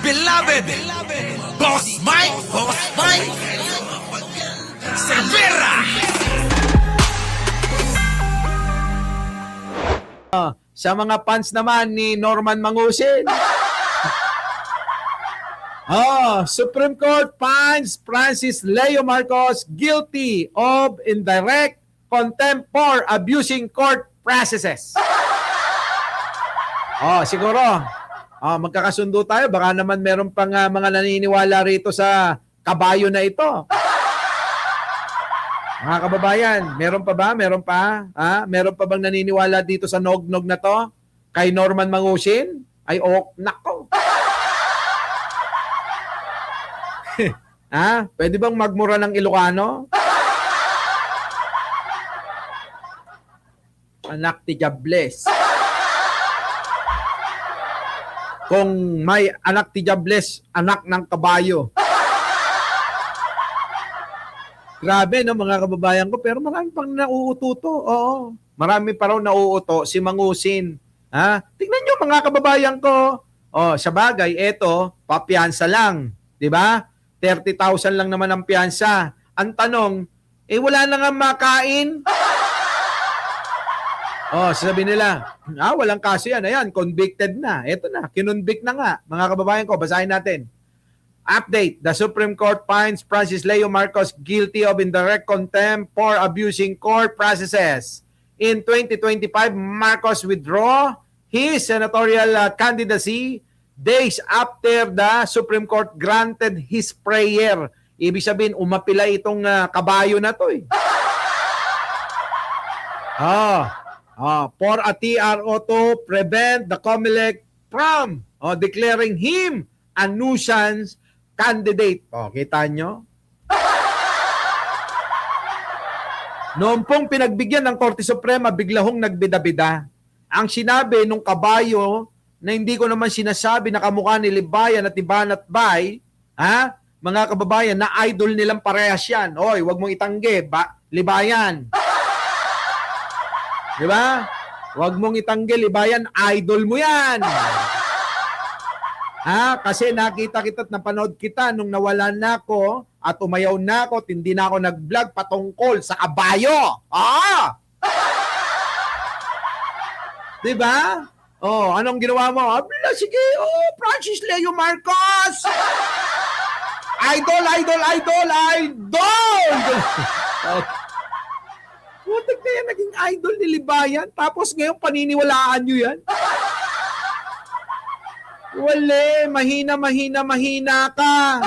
beloved Boss Mike Cervera. Sa mga fans naman ni Norman Mangusin. Supreme Court finds Francis Leo Marcos guilty of indirect contempt for abusing court processes. Siguro, magkakasundo tayo. Baka naman meron pang mga naniniwala rito sa kabayo na ito. Mga kababayan, meron pa ba? Meron pa? Meron pa bang naniniwala dito sa nog-nog na to? Kay Norman Mangusin? Ay, nako. Pwede bang magmura ng Ilocano? Anak ti Diables. Kung may anak ti Diables, anak ng kabayo. Grabe, no, mga kababayan ko. Pero marami pang nauuto. Oo. Marami pa raw nauuto si Mangusin. Tingnan nyo, mga kababayan ko. Sa bagay, eto, papiyansa lang. Diba? 30,000 lang naman ang piyansa. Ang tanong, wala na nga makain. Sabi nila, walang kaso yan. Ayan, convicted na. Eto na, kinonvict na nga. Mga kababayan ko, basahin natin. Update, the Supreme Court finds Francis Leo Marcos guilty of indirect contempt for abusing court processes. In 2025, Marcos withdraw his senatorial candidacy days after the Supreme Court granted his prayer. Ibig sabihin, umapila itong kabayo na to. For a TRO to prevent the COMELEC from declaring him a nuisance candidate. Kita nyo? Noong pong pinagbigyan ng Korte Suprema, bigla hong nagbida-bida. Ang sinabi nung kabayo, na hindi ko naman sinasabi na kamukha ni Libayan at Ibanat Bay, mga kababayan, na idol nilang parehas yan. Oy, wag mong itanggi, Libayan. Diba? Wag mong itanggi, Libayan, idol mo yan. Kasi nakita kita at napanood kita nung nawalan na ako at umayaw na ako at hindi na ako nag-vlog patungkol sa kabayo. Diba? Anong ginawa mo? Sige, Francis Leo Marcos! Idol! Putik na yan, naging idol ni Libayan. Tapos ngayon, paniniwalaan nyo yan? Wale, mahina ka.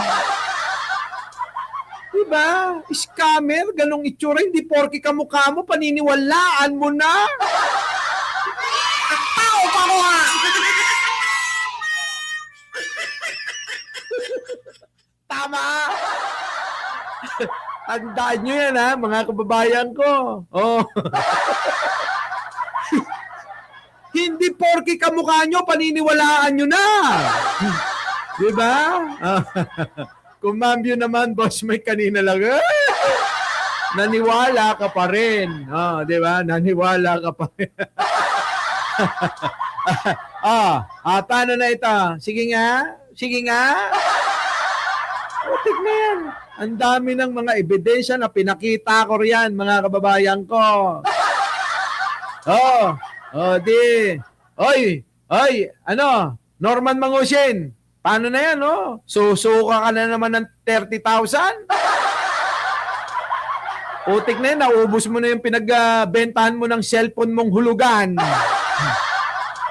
Diba? Scammer, ganong itsura, hindi porke kamukha mo, paniniwalaan mo na. Tao pa ko ha! Tama! Tandaan nyo yan mga kababayan ko. Hindi porke kamukha nyo, paniniwalaan nyo na. Diba? Kumambyo naman, boss, may kanina lang. Naniwala ka pa rin. Diba? Naniwala ka pa rin. Paano na ito? Sige nga. Putik na yan. Ang dami ng mga ebidensya na pinakita ko riyan, mga kababayan ko. Norman Mangusin, paano na yan, susuka ka na naman ng 30,000? Putik na yan, naubos mo na yung pinagbentahan mo ng cellphone mong hulugan.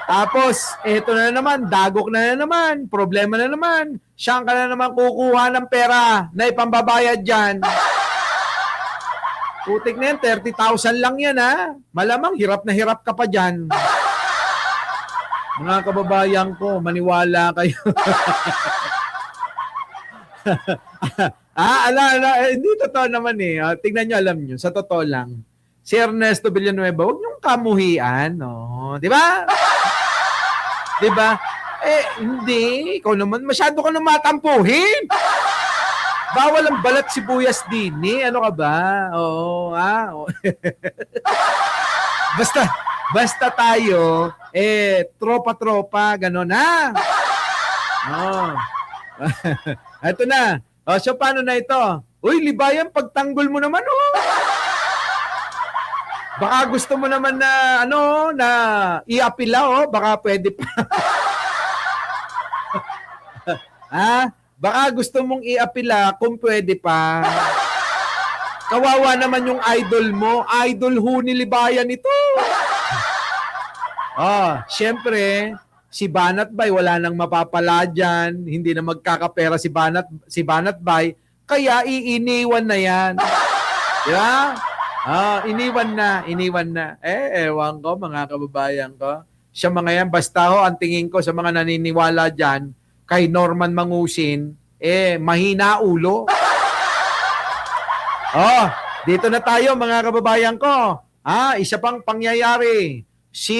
Tapos, eto na naman, dagok na naman, problema na naman. Siyang ka na naman kukuha ng pera na ipambabayad dyan. Putik na yan, 30,000 lang yan Malamang hirap na hirap ka pa dyan. Mga kababayan ko, maniwala kayo. Hindi totoo naman tingnan nyo, alam nyo, sa totoo lang. Si Ernesto Villanueva, huwag nyong kamuhian, di ba? Diba? Hindi. Ikaw naman, masyado ka nang matampuhin. Bawal ang balat sibuyas din. Ano ka ba? Basta tayo, tropa-tropa, gano'n Oh. Ito na. So paano na ito? Uy, Libayan, pagtanggol mo naman, oh. Baka gusto mo naman na, na i-apila, oh. Baka pwede pa. Baka gusto mong i-apila kung pwede pa. Kawawa naman yung idol mo. Idol ho ni Libayan ito. Syempre, si Banat Bay, wala nang mapapala dyan. Hindi na magkakapera si Banat Bay. Kaya iiniwan na yan. Diba? Iniwan na. Ewan ko, mga kababayan ko. Siya mga yan, basta ho, ang tingin ko sa mga naniniwala dyan, kay Norman Mangusin, mahina ulo. Dito na tayo, mga kababayan ko. Isa pang pangyayari. Si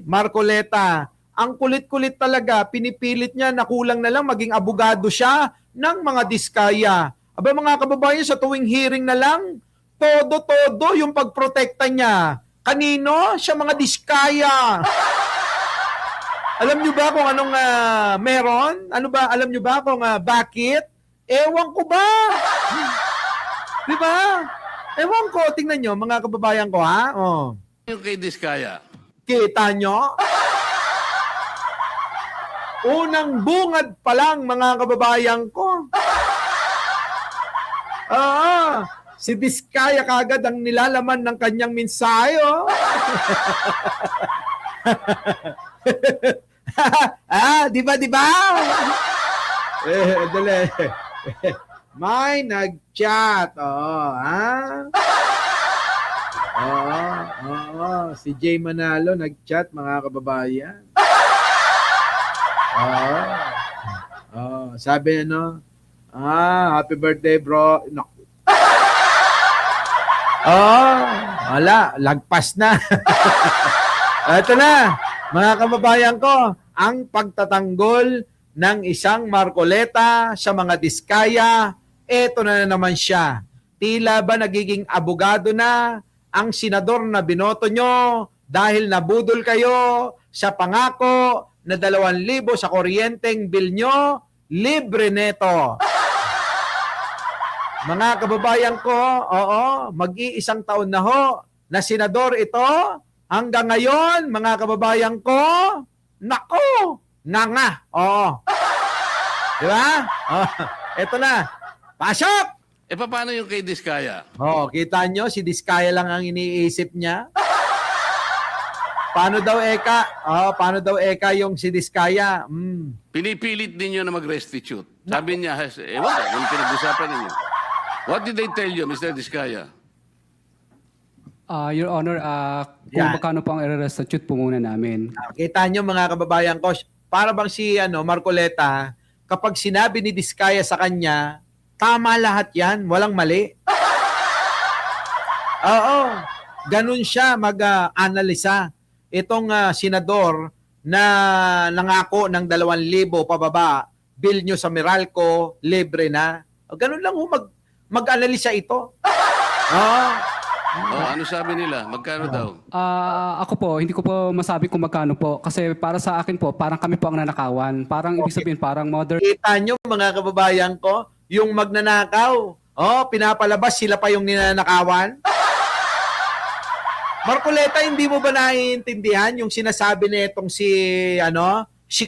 Marcoleta, ang kulit-kulit talaga, pinipilit niya na kulang na lang maging abogado siya ng mga diskaya. Aba mga kababayan, sa tuwing hearing na lang, todo-todo yung pagprotekta niya. Kanino? Siya mga diskaya. Alam niyo ba kung anong meron? Alam niyo ba kung bakit? Ewan ko ba? Di ba? Ewan ko, tingnan niyo mga kababayan ko, ha? Yung kay Diskaya. Kita nyo? Unang bungad pa lang, mga kababayan ko. Si Diskaya kagad ang nilalaman ng kanyang mensahe, oh. Di ba? Dali. May nag-chat, si Jay Manalo nag-chat, mga kababayan. Sabi happy birthday, bro. Naku. Wala, lagpas na. Ito na, mga kababayan ko, ang pagtatanggol ng isang Marcoleta sa mga diskaya, eto na naman siya. Tila ba nagiging abogado na ang senador na binoto nyo dahil nabudol kayo sa pangako na 2,000 sa kuryenteng bill nyo, libre neto. Mga kababayan ko, mag-iisang taon na ho na senador ito. Hanggang ngayon, mga kababayan ko, nako, nga. Diba? Eto na. Pasok! Paano yung kay Diskaya? Kita nyo, si Diskaya lang ang iniisip niya. Paano daw Eka yung si Diskaya? Pinipilit ninyo na mag-restitute. Sabi niya, wala, yung pinag-usapan ninyo. What did they tell you, Mr. Diskaya? Your Honor, kung magkano po ang i-restitute po muna namin. Kita nyo mga kababayan ko, para bang si Marcoleta, kapag sinabi ni Diskaya sa kanya, tama lahat yan, walang mali. Ganun siya mag-analisa. Itong senador na nangako ng 2,000 pababa, bill nyo sa Meralco, libre na. Ganun lang mag-analisa ito. Ano sabi nila? Magkano daw? Ako po, hindi ko po masabi kung magkano po. Kasi para sa akin po, parang kami po ang nanakawan. Parang ibig sabihin, parang modern. Kita nyo mga kababayan ko, yung magnanakaw. Pinapalabas, sila pa yung ninanakawan. Marcoleta, hindi mo ba naiintindihan yung sinasabi nitong si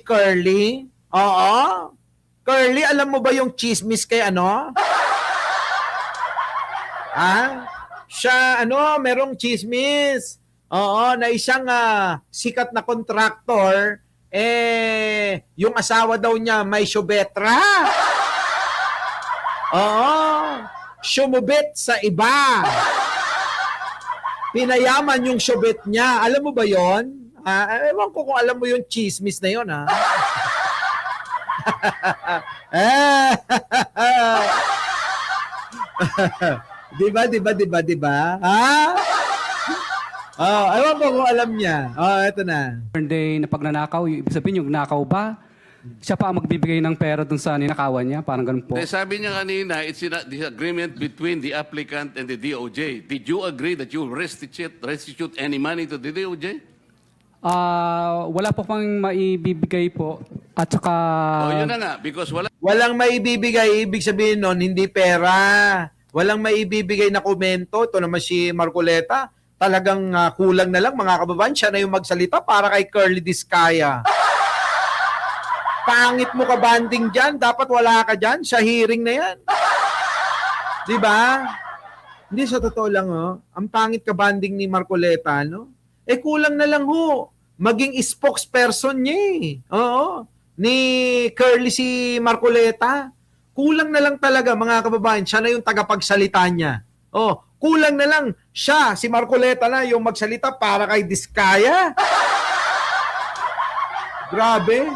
Curly? Curly, alam mo ba yung chismis kay Siya, merong chismis. Na isang sikat na kontraktor, yung asawa daw niya may syubetra. Syumubit sa iba. Pinayaman yung syubit niya. Alam mo ba yon? Ewan ko kung alam mo yung chismis na yon, ha? Diba? Ewan ko kung alam niya. Ito na. Day na pagnanakaw, ibig sabihin yung nakaw ba? Siya pa ang magbibigay ng pera dun sa ninakawan niya? Parang ganun po. Sabi niya kanina, it's a disagreement between the applicant and the DOJ. Did you agree that you restitute any money to the DOJ? Wala po pang maibibigay po. At saka... Yun na nga, because wala Walang maibibigay, ibig sabihin nun, hindi pera. Walang maibibigay na komento. Ito naman si Marcoleta, talagang kulang na lang mga kababayan. Siya na yung magsalita para kay Curly Discaya. Pangit mo ka banding dyan. Dapat wala ka dyan. Sa hearing na yan. Di ba? Hindi, sa totoo lang, ang pangit ka banding ni Marcoleta, no? Kulang na lang maging spokesperson niya Oo. Ni Curly si Marcoleta. Kulang na lang talaga, mga kababayan. Siya na yung tagapagsalita niya. Kulang na lang siya, si Marcoleta na yung magsalita para kay Discaya. Grabe.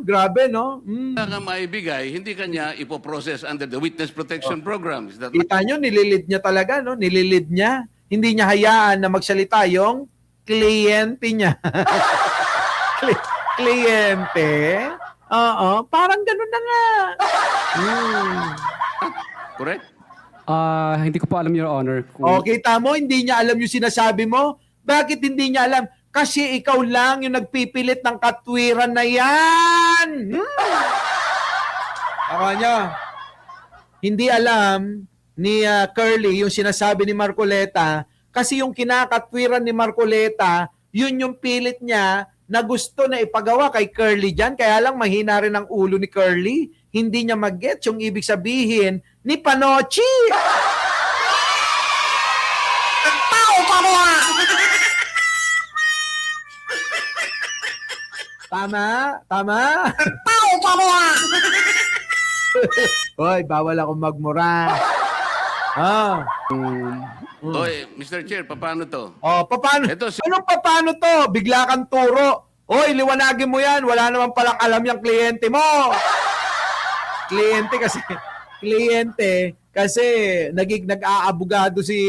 Grabe, no? ka maibigay, hindi kanya ipoprocess under the Witness Protection Program. Is that Kita nyo, nililid niya talaga, no? Nililid niya. Hindi niya hayaan na magsalita yung kliyente niya. Kliyente? Parang ganun na nga. correct? Hindi ko po alam, Your Honor. Kita mo, hindi niya alam yung sinasabi mo. Bakit hindi niya alam? Kasi ikaw lang yung nagpipilit ng katwiran na yan. Niya, hindi alam ni Curly yung sinasabi ni Marcoleta kasi yung kinakatwiran ni Marcoleta, yun yung pilit niya na gusto na ipagawa kay Curly dyan. Kaya lang mahina rin ang ulo ni Curly. Hindi niya mag-get yung ibig sabihin ni Panochi. Tama? Hoy, bawal akong magmura. Oy, Mr. Chair, paano to? Paano? Ito Anong paano to? Bigla kang turo. Hoy, liwanagin mo yan. Wala naman palang alam yung kliyente mo. Kliyente kasi nag-aabogado si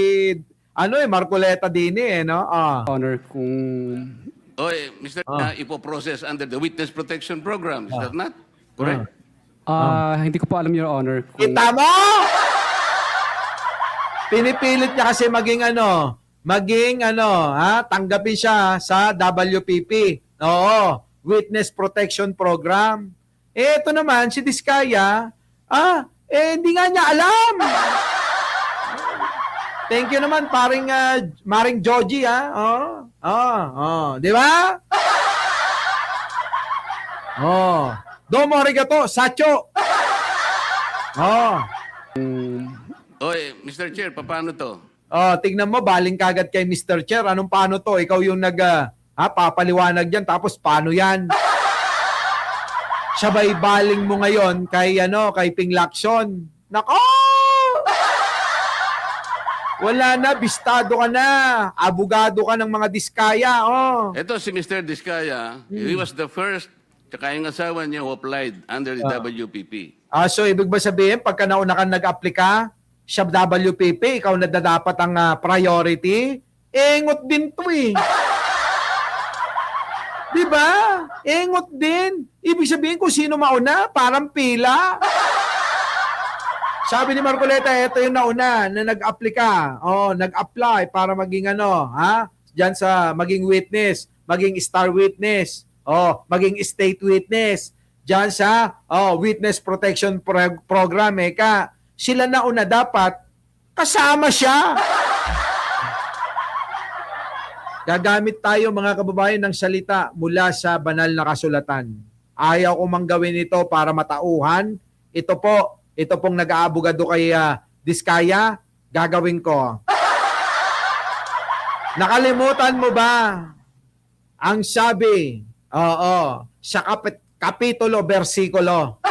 Marcoleta din no? Honor, kung... Oy, Mr. Ipoprocess under the Witness Protection Program. Is that not correct? Hindi ko po alam, Your Honor. Kita mo? Pinipilit niya kasi maging tanggapin siya sa WPP. Witness Protection Program. Ito naman, si Discaya, hindi nga niya alam. Thank you naman, Maring Joji, di ba? Domo arigato, Sacho. Oy, Mr. Chair, paano to? Tignan mo, baling kagad kay Mr. Chair. Anong paano to? Ikaw yung papaliwanag dyan, tapos paano yan? Sabay baling mo ngayon kay Ping Lacson. Nako! Wala na, bistado ka na. Abogado ka ng mga Discaya, Ito si Mr. Discaya, he was the first, tsaka yung asawa niya who applied under the WPP. So, ibig ba sabihin, pagka nauna ka nag-applika, sa WPP, ikaw na dapat ang priority? Engot din to Diba? Engot din. Ibig sabihin kung sino mauna, parang pila. Sabi ni Marcoleta, ito yung nauna na nag-applika. Nag-apply para maging diyan sa maging witness, maging star witness, maging state witness. Diyan sa Witness Protection Program, sila nauna dapat kasama siya. Gagamit tayo mga kababayan ng salita mula sa banal na kasulatan. Ayaw ko mang gawin ito para matauhan. Ito pong nag-aabogado kay Discaya, gagawin ko. Nakalimutan mo ba ang sabi sa kapitulo, versikulo,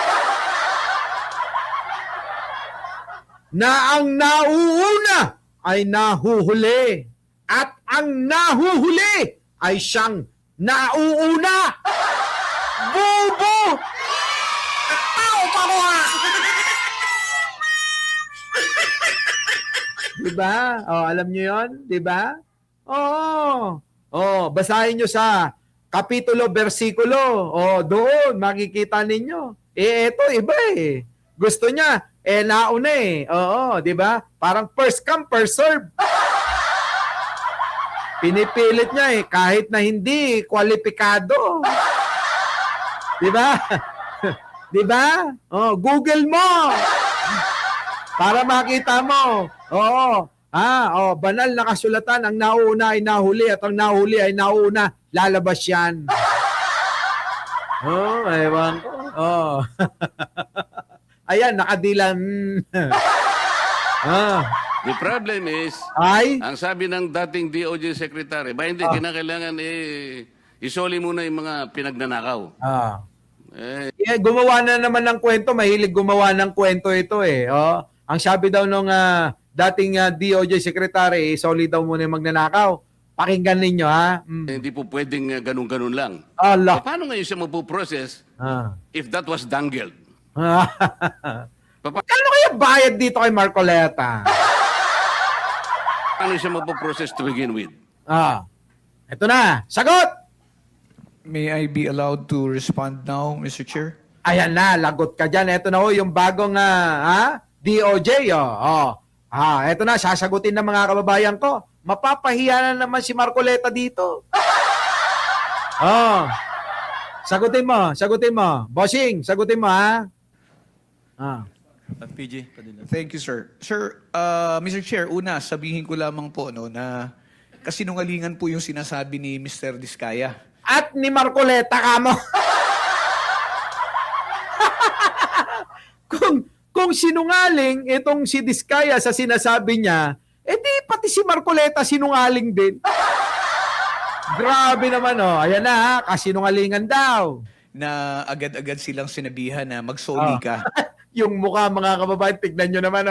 na ang nauuna ay nahuhuli at ang nahuhuli ay siyang nauuna. Bobo! Diba? Alam nyo yun? Diba? Basahin nyo sa kapitulo, versikulo. Doon, makikita ninyo. Ito, iba Gusto niya, nauna diba? Parang first come, first serve. Pinipilit niya eh, kahit na hindi kwalipikado. Di ba? Di ba? Oh, Google mo. Para makita mo. Oo. Banal na kasulatan, ang nauna ay nahuli at ang nahuli ay nauna. Lalabas yan. Ewan ko. Ayan, nakadilan. The problem is, Ay? ang sabi ng dating DOJ Secretary, hindi, kinakailangan isoli muna yung mga pinagnanakaw. Gumawa na naman ng kwento. Mahilig gumawa ng kwento ito eh. Ang sabi daw nung dating DOJ Secretary, isoli daw muna yung magnanakaw. Pakinggan ninyo, ha? Hindi po pwedeng ganun-ganun lang. Allah. Paano ngayon siya mapuprocess if that was dangled? Kano kaya bayad dito kay Marcoleta? Paano siya mapuprocess to begin with? Ito na. Sagot! May I be allowed to respond now, Mr. Chair? Ayan na, lagot ka dyan. Ito na yung bagong DOJ. Ito na, sasagutin ng mga kababayan ko. Mapapahiya na naman si Marcoleta dito. Sagutin mo. Bossing, sagutin mo, ha? PG, Padilla. Thank you, sir. Sir, Mr. Chair, una, sabihin ko lamang po na kasinungalingan po yung sinasabi ni Mr. Diskaya. At ni Marcoleta kamo. kung sinungaling itong si Diskaya sa sinasabi niya, di pati si Marcoleta sinungaling din. Grabe naman, Ayan na, kasinungalingan daw. Na agad-agad silang sinabihan na magsoli ka. Yung mukha, mga kababayan, tignan nyo naman,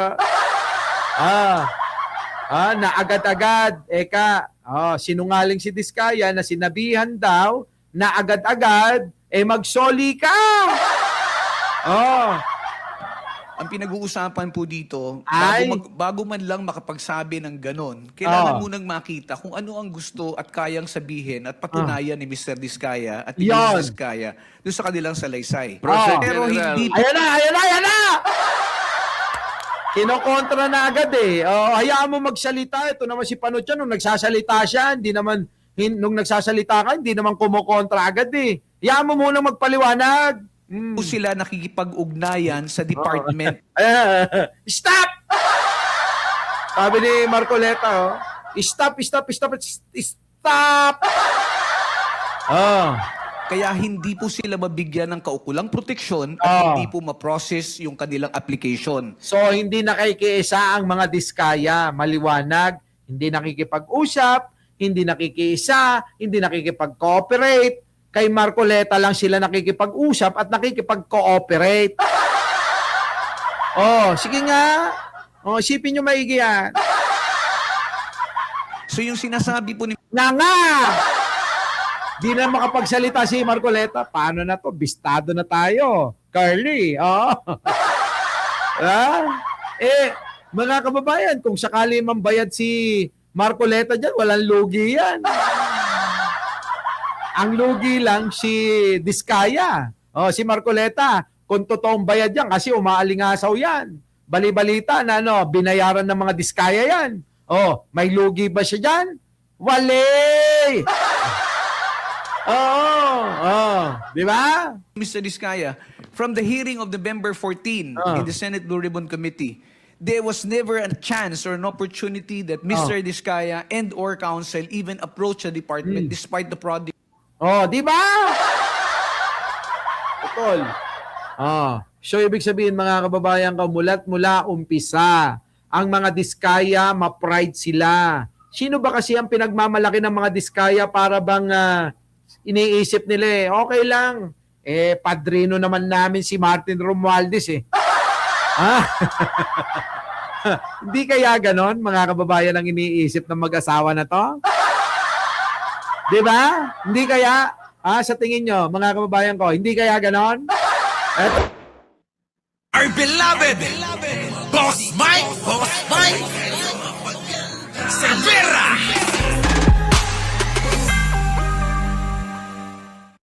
na agad-agad. Sinungaling si Diskaya na sinabihan daw na agad-agad, magsoli ka. Ang pinag-uusapan po dito, Ay. bago man lang makapagsabi ng ganon, kailangan munang makita kung ano ang gusto at kayang sabihin at patunayan ni Mr. Diskaya at ni Yan. Mrs. Diskaya doon sa kanilang salaysay. Process Pero General. hindi Ayan na! Kinokontra na agad eh. Hayaan mo magsalita. Ito naman si Panutya, nung nagsasalita siya, nung nagsasalita ka, hindi naman kumukontra agad eh. Hayaan mo muna magpaliwanag. po sila nakikipag-ugnayan sa department. Stop! Sabi ni Marcoleta, stop! Kaya hindi po sila mabigyan ng kaukulang proteksyon at hindi po ma-process yung kanilang application. So, hindi nakikiisa ang mga Diskaya, maliwanag, hindi nakikipag-usap, hindi nakikiisa, hindi nakikipag-cooperate. Kay Marcoleta lang sila nakikipag-usap at nakikipag-cooperate. Sige nga. Isipin nyo maigi yan. So yung sinasabi po ni Nga! Di na makapagsalita si Marcoleta. Paano na to? Bistado na tayo. Carly. Mga kababayan, kung sakali mambayad si Marcoleta dyan, walang lugi yan. Ang lugi lang si Diskaya. Si Marcoleta, kung totoong bayad yan, kasi umaalingasaw yan. Bali-balita na binayaran ng mga Diskaya yan. May lugi ba siya dyan? Wale! Di ba? Mr. Diskaya, from the hearing of November 14 in the Senate Blue Ribbon Committee, there was never a chance or an opportunity that Mr. Diskaya and or counsel even approach the department despite the prodigy. Di ba? Totoo. So, ibig sabihin, mga kababayan ko, mula umpisa, ang mga Diskaya, ma-pride sila. Sino ba kasi ang pinagmamalaki ng mga Diskaya para bang iniisip nila okay lang. Padrino naman namin si Martin Romualdez Hindi kaya ganon, mga kababayan, ang iniisip ng mag-asawa na to? Di ba? Hindi kaya? Sa tingin nyo, mga kababayan ko, hindi kaya ganon? Our beloved Boss Mike Cervera.